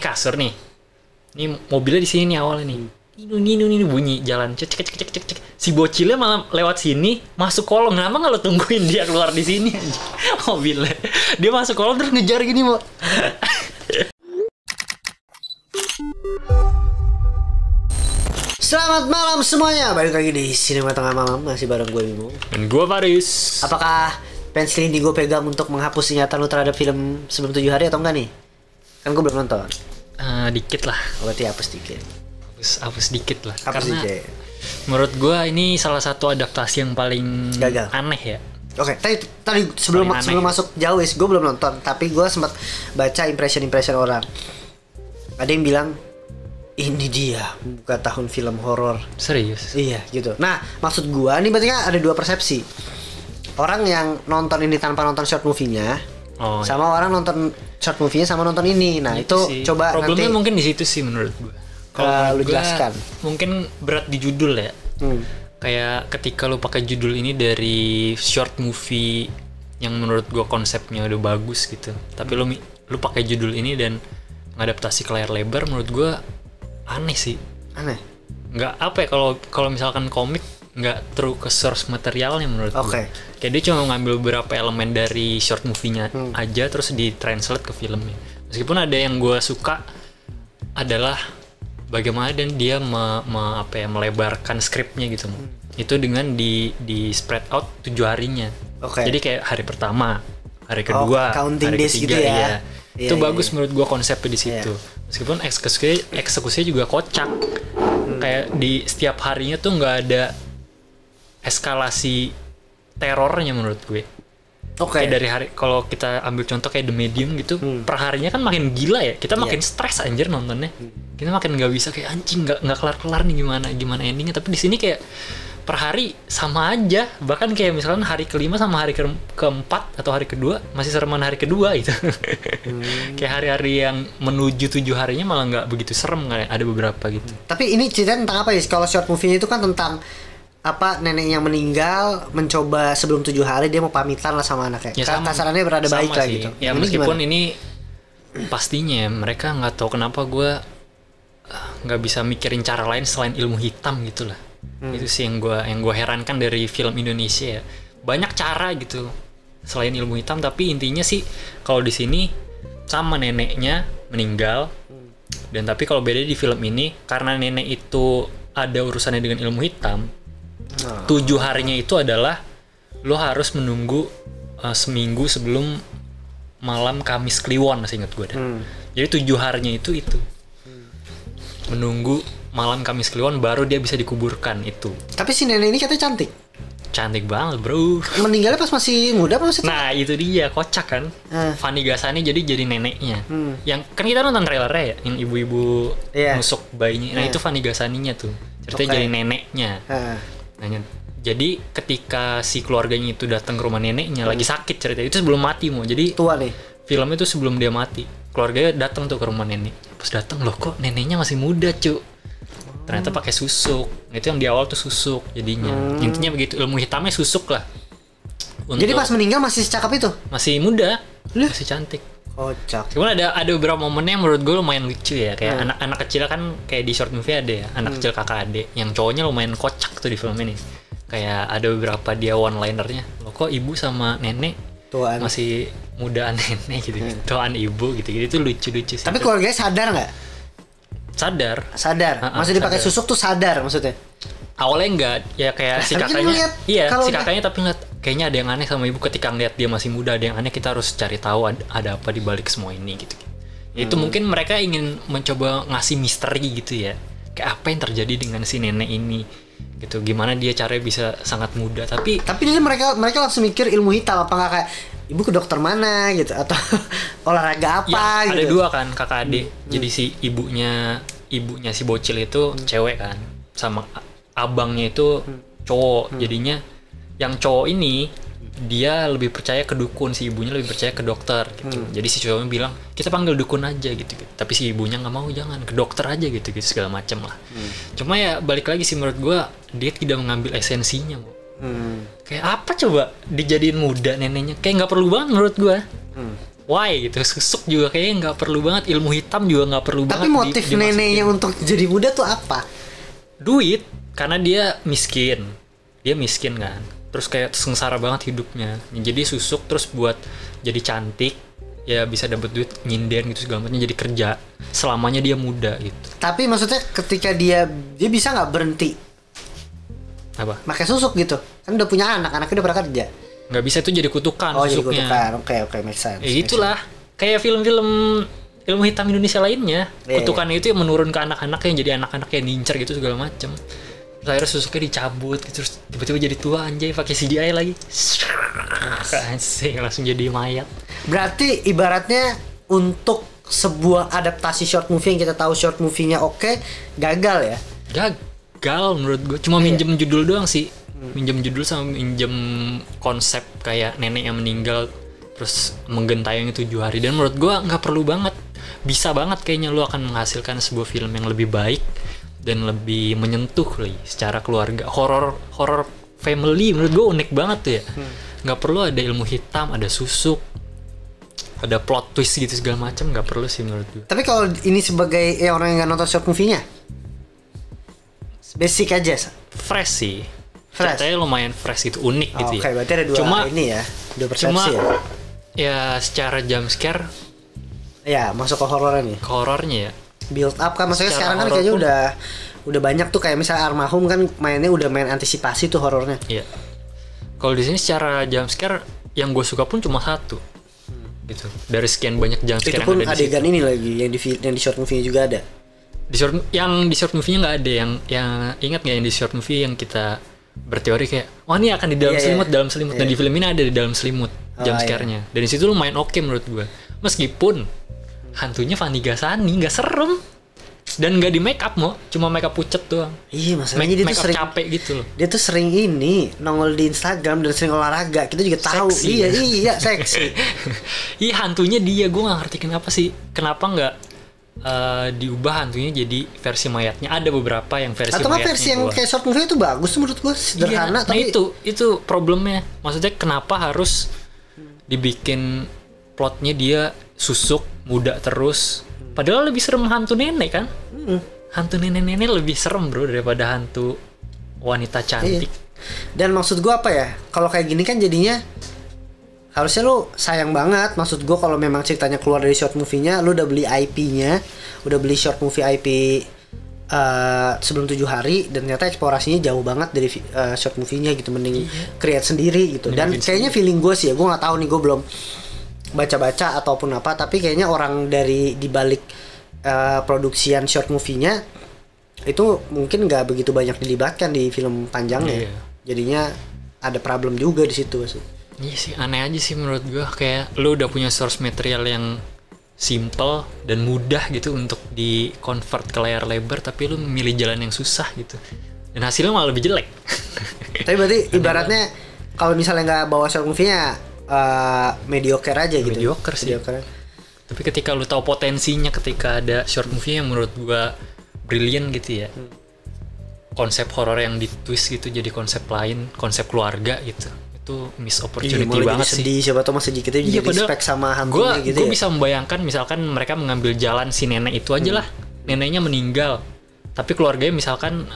kasur nih. Ini mobilnya di sini nih awalnya nih. Ini bunyi jalan cek. Si bocilnya malah lewat sini masuk kolong. Kenapa nggak lo tungguin dia keluar di sini aja mobilnya? Dia masuk kolong terus ngejar gini mau. Selamat malam semuanya, balik lagi di Sinema Tengah Malam, masih bareng gue Bimo. Dan gue Paris. Apakah pensil ini gue pegang untuk menghapus ingatan lu terhadap film sebelum 7 hari atau enggak nih? Kan gue belum nonton. Dikit lah. Berarti hapus dikit. Hapus dikit lah. Hapus Karena dikit. menurut gue ini salah satu adaptasi yang paling gagal, aneh ya. Oke, tadi sebelum masuk jauh is, gue belum nonton, tapi gue sempat baca impression orang. Ada yang bilang ini dia bukan tahun film horor. Serius? Iya gitu. Nah maksud gue nih berarti kan ada dua persepsi. Orang yang nonton ini tanpa nonton short movie-nya, sama orang nonton short movie-nya sama nonton ini. Nah itu sih. Coba problemnya nanti mungkin di situ sih menurut gue. Kalau lu jelaskan. Mungkin berat di judul ya. Kayak ketika lu pakai judul ini dari short movie yang menurut gue konsepnya udah bagus gitu, tapi lu pakai judul ini dan ngadaptasi ke layar lebar, menurut gue aneh sih. Aneh. Nggak apa ya, kalau misalkan komik nggak true ke source materialnya menurut gue. Kayak dia cuma ngambil beberapa elemen dari short movie-nya aja terus ditranslate ke filmnya. Meskipun ada yang gue suka adalah bagaimana dan dia melebarkan skripnya gitu. Itu dengan di spread out 7 harinya. Jadi kayak hari pertama, hari kedua, hari ketiga gitu ya. Itu bagus menurut gua konsepnya di situ. Meskipun eksekusinya juga kocak. Kayak di setiap harinya tuh nggak ada eskalasi terornya menurut gue. Kayak dari hari, kalau kita ambil contoh kayak The Medium gitu, per harinya kan makin gila ya. Kita makin stres anjir nontonnya. Kita makin nggak bisa kayak anjing nggak kelar nih gimana endingnya. Tapi di sini kayak per hari sama aja. Bahkan kayak misalkan hari kelima sama hari keempat atau hari kedua masih sereman hari kedua gitu. Kayak hari-hari yang menuju 7 harinya malah nggak begitu serem, kayak ada beberapa gitu. Tapi ini cerita tentang apa ya? Kalau short movie itu kan tentang nenek yang meninggal mencoba sebelum 7 hari dia mau pamitan lah sama anaknya. Kasarannya berada baik lah gitu. Ya meskipun ini pastinya mereka nggak tahu kenapa gue nggak bisa mikirin cara lain selain ilmu hitam gitulah. Itu sih yang gue herankan dari film Indonesia ya. Banyak cara gitu selain ilmu hitam, tapi intinya sih kalau di sini sama neneknya meninggal. Dan tapi kalau beda di film ini karena nenek itu ada urusannya dengan ilmu hitam. 7 harinya itu adalah lo harus menunggu seminggu sebelum malam Kamis Kliwon, masih ingat gue dah. Jadi 7 harinya itu menunggu malam Kamis Kliwon baru dia bisa dikuburkan itu. Tapi si nenek ini katanya cantik banget bro. Meninggalnya pas masih muda apa masih tua? Nah itu dia kocak kan. Fanny Gasani jadi neneknya. Yang kan kita nonton trailernya ya, yang ibu-ibu nusuk bayinya. Nah itu Fanny Gasaninya tuh. Ceritanya jadi neneknya. Nah, jadi ketika si keluarganya itu datang ke rumah neneknya lagi sakit ceritanya, itu sebelum mati mau. Jadi tua nih. Filmnya itu sebelum dia mati. Keluarganya datang tuh ke rumah nenek. Pas datang loh kok neneknya masih muda cu. Ternyata pakai susuk. Itu yang di awal tuh susuk jadinya. Intinya begitu, ilmu hitamnya susuk lah. Jadi pas meninggal masih secakap itu? Masih muda, masih cantik. Kocak. Cuman ada beberapa momennya yang menurut gue lumayan lucu ya. Kayak anak kecil kan kayak di short movie ada ya, anak kecil kakak adik. Yang cowoknya lumayan kocak tuh di film ini. Kayak ada beberapa dia one-linernya. Loh kok ibu sama nenek tuaan masih mudaan nenek gitu. Tuaan ibu gitu-gitu, itu lucu-lucu sih. Tapi keluarganya sadar nggak? Sadar. Maksudnya dipakai susuk tuh sadar maksudnya? Awalnya enggak, ya kayak si kakaknya. Si kakaknya tapi ngeliat kayaknya ada yang aneh sama ibu ketika ngeliat dia masih muda, ada yang aneh, kita harus cari tahu ada apa di balik semua ini gitu. Itu mungkin mereka ingin mencoba ngasih misteri gitu ya. Kayak apa yang terjadi dengan si nenek ini gitu. Gimana dia caranya bisa sangat muda, tapi jadi mereka langsung mikir ilmu hitam apa enggak, kayak ibu ke dokter mana gitu atau olahraga apa ya, gitu. Ada dua kan kakak adik. Jadi si ibunya si bocil itu cewek kan, sama abangnya itu cowok. Jadinya yang cowok ini dia lebih percaya ke dukun, si ibunya lebih percaya ke dokter gitu. Jadi si cowoknya bilang kita panggil dukun aja gitu. Tapi si ibunya nggak mau, jangan ke dokter aja gitu segala macem lah. Cuma ya balik lagi sih menurut gue dia tidak mengambil esensinya. Kayak apa coba dijadiin muda neneknya, kayak nggak perlu banget menurut gue. why gitu. Susuk juga kayaknya nggak perlu banget, ilmu hitam juga nggak perlu banget. Tapi motif neneknya untuk jadi muda tuh apa? Duit, karena dia miskin kan, terus kayak sengsara banget hidupnya, jadi susuk terus buat jadi cantik ya, bisa dapat duit, nyinden gitu segala macam, jadi kerja selamanya dia muda gitu. Tapi maksudnya ketika dia bisa nggak berhenti apa pakai susuk gitu, kan udah punya anaknya udah pernah kerja. Nggak bisa, itu jadi kutukan. Oh, susuknya. jadi kutukan. Oke, make sense. Ya itulah kayak film-film ilmu hitam Indonesia lainnya. Kutukannya itu yang menurun ke anak-anak, yang jadi anak-anak yang nincer gitu segala macem. Terus akhirnya susuknya dicabut gitu, terus tiba-tiba jadi tua anjay, pakai CGI lagi. Asik, langsung jadi mayat. Berarti ibaratnya untuk sebuah adaptasi short movie yang kita tahu short movie-nya oke, gagal ya? Gagal menurut gue, cuma minjem judul doang sih. Minjem judul sama minjem konsep kayak nenek yang meninggal terus menggentayangi 7 hari, dan menurut gue nggak perlu banget. Bisa banget kayaknya lu akan menghasilkan sebuah film yang lebih baik dan lebih menyentuh lagi secara keluarga. Horror family menurut gue unik banget tuh ya. Nggak perlu ada ilmu hitam, ada susuk, ada plot twist gitu segala macam, nggak perlu sih menurut gue. Tapi kalau ini sebagai orang yang nggak nonton short movie-nya, basic aja, fresh sih. Ceritanya lumayan fresh gitu, unik gitu ya. Oke, berarti ada dua persepsi ya. Ya secara jump scare ya masuk ke horornya nih. Ke horornya ya. Build up kan, maksudnya sekarang kan kayaknya udah banyak tuh, kayak misalnya Almarhum kan mainnya udah main antisipasi tuh horornya. Iya. Kalau di sini secara jump scare yang gue suka pun cuma satu. Gitu. Dari sekian banyak jump scare yang ada di situ. Itu pun adegan ini lagi yang di short movie juga ada. Di short movie-nya nggak ada yang ingat nggak yang di short movie yang kita berteori kayak wah ini akan di dalam selimut dan di film ini ada di dalam selimut jump scare-nya. Dan di situ lumayan oke menurut gue. Meskipun hantunya Fanny Gasani nggak serem dan nggak di make up cuma make up pucet doang. Iya, masalahnya dia tuh sering capek gitu loh. Dia tuh sering ini nongol di Instagram dan sering olahraga. Kita juga tahu. Seksi, iya seksi. Iya, hantunya dia, gue nggak ngerti kenapa nggak diubah hantunya jadi versi mayatnya. Ada beberapa yang versi atau mayatnya versi yang kayak short movie itu bagus tuh menurut gue, sederhana. Iya, tapi itu problemnya. Maksudnya kenapa harus dibikin plotnya dia susuk muda terus, padahal lebih serem hantu nenek kan. Hantu nenek-nenek lebih serem bro daripada hantu wanita cantik. Dan maksud gue apa ya, kalau kayak gini kan jadinya harusnya lu sayang banget. Maksud gue kalau memang ceritanya keluar dari short movie-nya, lu udah beli IP-nya, udah beli short movie IP sebelum 7 hari, dan ternyata eksplorasinya jauh banget dari short movie-nya gitu. Mending create sendiri gitu. Dan kayaknya feeling gue sih ya, gue nggak tahu nih, gue belum baca-baca ataupun apa, tapi kayaknya orang dari dibalik produksian short movie-nya itu mungkin nggak begitu banyak dilibatkan di film panjangnya. Jadinya ada problem juga di situ sih. Iya sih, aneh aja sih menurut gue. Kayak lu udah punya source material yang simple dan mudah gitu untuk di convert ke layar lebar, tapi lu memilih jalan yang susah gitu, dan hasilnya malah lebih jelek. Tapi berarti ibaratnya kalau misalnya nggak bawa short movie-nya mediocre aja gitu. Mediocre sih. Tapi ketika lu tahu potensinya, ketika ada short movie yang menurut gue brilliant gitu ya, konsep horor yang ditwist gitu jadi konsep lain, konsep keluarga gitu, itu miss opportunity banget sih. Sedih, siapa tau masih kita jadi respect sama hantunya gitu. Gue bisa membayangkan misalkan mereka mengambil jalan si nenek itu aja lah. Neneknya meninggal, tapi keluarganya misalkan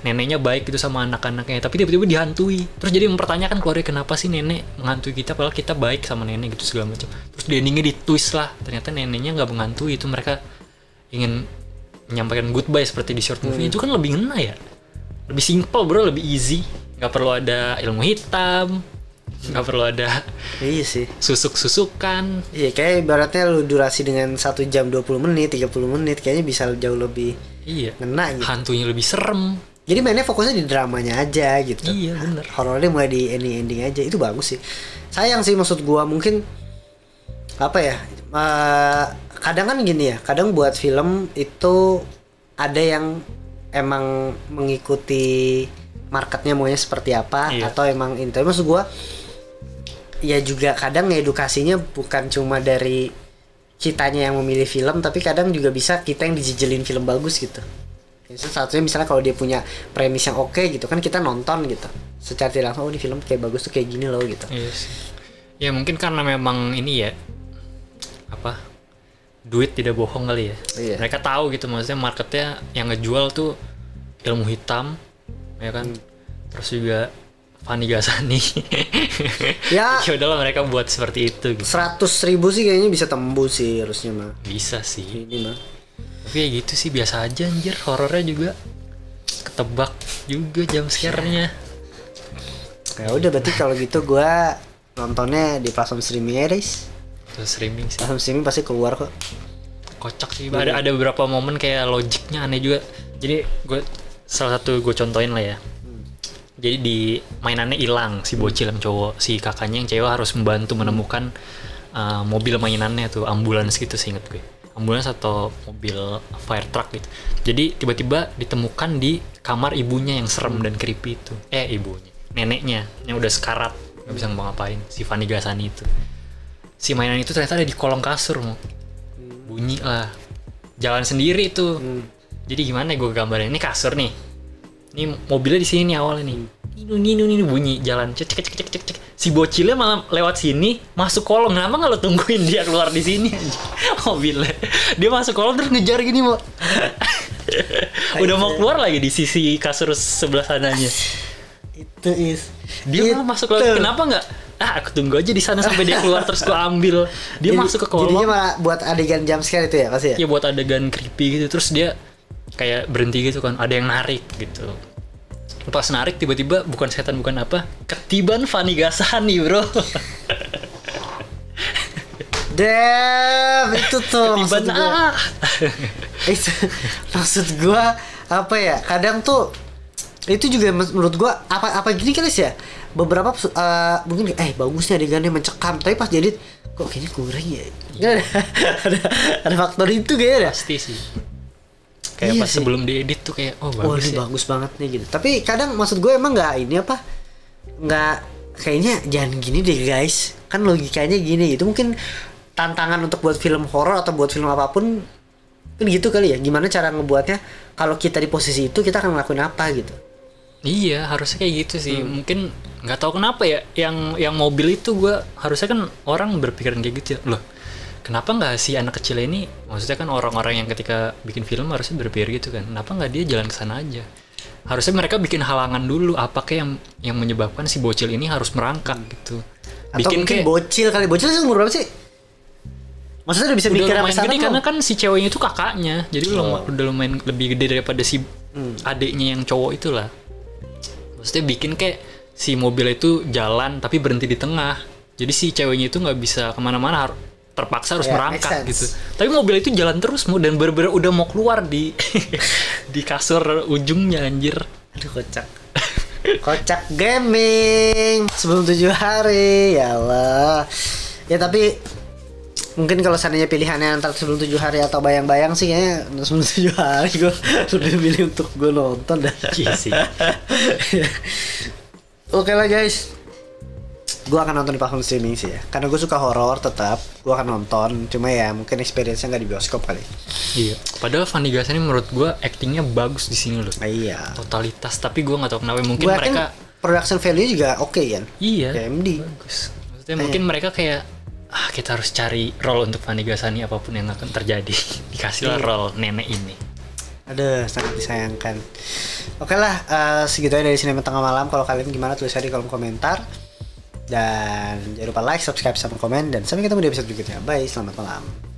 neneknya baik gitu sama anak-anaknya, tapi tiba-tiba dihantui. Terus jadi mempertanyakan keluarga, kenapa sih nenek menghantui kita padahal kita baik sama nenek gitu segala macam. Terus di endingnya ditwist lah, ternyata neneknya nggak menghantui, itu mereka ingin menyampaikan goodbye seperti di short movie. Itu kan lebih ngena ya, lebih simple bro, lebih easy, nggak perlu ada ilmu hitam, nggak perlu ada susuk-susukan. Iya, kayak ibaratnya lu durasi dengan 1 jam 20 menit 30 menit kayaknya bisa jauh lebih ngena gitu. Hantunya lebih serem, jadi mainnya fokusnya di dramanya aja gitu. Iya bener, horornya mulai di ending aja. Itu bagus sih. Sayang sih, maksud gua mungkin apa ya, kadang kan gini ya, kadang buat film itu ada yang emang mengikuti marketnya maunya seperti apa, atau emang itu. Maksud gue ya juga kadang edukasinya bukan cuma dari kitanya yang memilih film, tapi kadang juga bisa kita yang dijejelin film bagus gitu. Satunya misalnya kalau dia punya premis yang oke gitu kan, kita nonton gitu secara tidak langsung, oh di film kayak bagus tuh kayak gini loh gitu. Ya mungkin karena memang ini ya apa, duit tidak bohong kali ya. Iya. Mereka tahu gitu, maksudnya marketnya yang ngejual tuh ilmu hitam, ya kan. Terus juga Fani Gasani. Ya. Ya udahlah mereka buat seperti itu gitu. 100.000 sih kayaknya bisa tembus sih harusnya mah. Bisa sih. Ini mah. Tapi ya gitu sih, biasa aja anjir. Horornya juga ketebak juga jam scare-nya. Ya udah berarti kalau gitu gua nontonnya di platform streaming ya guys. Terus streaming sih. Platform streaming pasti keluar kok. Kocak sih. Ada beberapa momen kayak logiknya aneh juga. Jadi salah satu gue contohin lah ya. Jadi di mainannya hilang si bocil yang cowok, si kakaknya yang cewek harus membantu menemukan mobil mainannya tuh, ambulans gitu seinget gue, ambulans atau mobil fire truck gitu. Jadi tiba-tiba ditemukan di kamar ibunya yang serem dan creepy itu, ibunya, neneknya yang udah sekarat nggak bisa ngapa-ngapain, si Fani Gasani itu. Si mainan itu ternyata ada di kolong kasur, mau bunyi lah, jalan sendiri tuh. Jadi gimana gue gambarin, ini kasur nih. Ini mobilnya di sini nih awalnya nih. Ini bunyi jalan cek. Si bocilnya malah lewat sini masuk kolong. Kenapa nggak lo tungguin dia keluar di sini aja mobilnya? Dia masuk kolong terus ngejar gini mau. Udah mau keluar lagi di sisi kasur sebelah sananya. Itu Dia malah masuk lagi. Kenapa nggak? Aku tunggu aja di sana sampai dia keluar terus gua ambil. Dia masuk ke kolong. Jadinya malah buat adegan jump scare itu ya pasti ya? Iya, buat adegan creepy gitu. Terus dia kayak berhenti gitu kan, ada yang narik gitu. Pas narik tiba-tiba bukan setan bukan apa, ketiban Fani Gasani bro. Damn, itu tuh Ketiban maksud gua apa ya, kadang tuh itu juga menurut gua apa gini kali sih ya, beberapa mungkin bagusnya adegannya mencekam, tapi pas jadi kok kayaknya kurang ya. ada faktor itu kayaknya. Pasti sih. Kayak Iya pas sih. sebelum diedit tuh kayak bagus ini ya. bagus banget nih gitu. Tapi kadang maksud gue emang nggak kayaknya jangan gini deh guys. Kan logikanya gini, itu mungkin tantangan untuk buat film horor atau buat film apapun kan gitu kali ya. Gimana cara ngebuatnya kalau kita di posisi itu kita akan ngelakuin apa gitu. Iya, harusnya kayak gitu sih. Mungkin nggak tahu kenapa ya, yang mobil itu gue harusnya kan orang berpikiran kayak gitu ya. Loh, kenapa nggak si anak kecil ini, maksudnya kan orang-orang yang ketika bikin film harusnya berpikir gitu kan, kenapa nggak dia jalan ke sana aja? Harusnya mereka bikin halangan dulu, apakah yang menyebabkan si bocil ini harus merangkak gitu. Atau Bikin mungkin kayak bocil sih umur berapa sih? Maksudnya udah bisa udah mikir lumayan sampai gede sana karena kan si ceweknya itu kakaknya, jadi udah lumayan lebih gede daripada si adiknya yang cowok itulah. Maksudnya bikin kayak si mobil itu jalan tapi berhenti di tengah, jadi si ceweknya itu nggak bisa kemana-mana, terpaksa harus merangkak gitu. Tapi mobil itu jalan terus dan bener-bener udah mau keluar di di kasur ujungnya anjir. Aduh kocak. Kocak gaming sebelum 7 hari, ya Allah. Ya tapi mungkin kalau seandainya pilihannya antara sebelum 7 hari atau bayang-bayang sih kayaknya sebelum 7 hari gue lebih milih untuk gue nonton dah. Iya sih. Oke lah guys, gue akan nonton di platform streaming sih ya, karena gue suka horor. Tetap gue akan nonton, cuma ya mungkin experience-nya nggak di bioskop kali. Iya. Padahal Fani Gasani menurut gue actingnya bagus di sini loh. Iya. Totalitas. Tapi gue nggak tahu kenapa, mungkin Gua mereka production value juga oke kan. iya. KMD. Bagus. Maksudnya mungkin mereka kayak kita harus cari role untuk Fani Gasani apapun yang akan terjadi. Dikasihlah role nenek ini. Aduh, sangat disayangkan. Oke lah, segitu aja dari Sinema Tengah Malam. Kalau kalian gimana tulis aja di kolom komentar. Dan jangan lupa like, subscribe, sama komen. Dan sampai ketemu di episode berikutnya. Bye, selamat malam.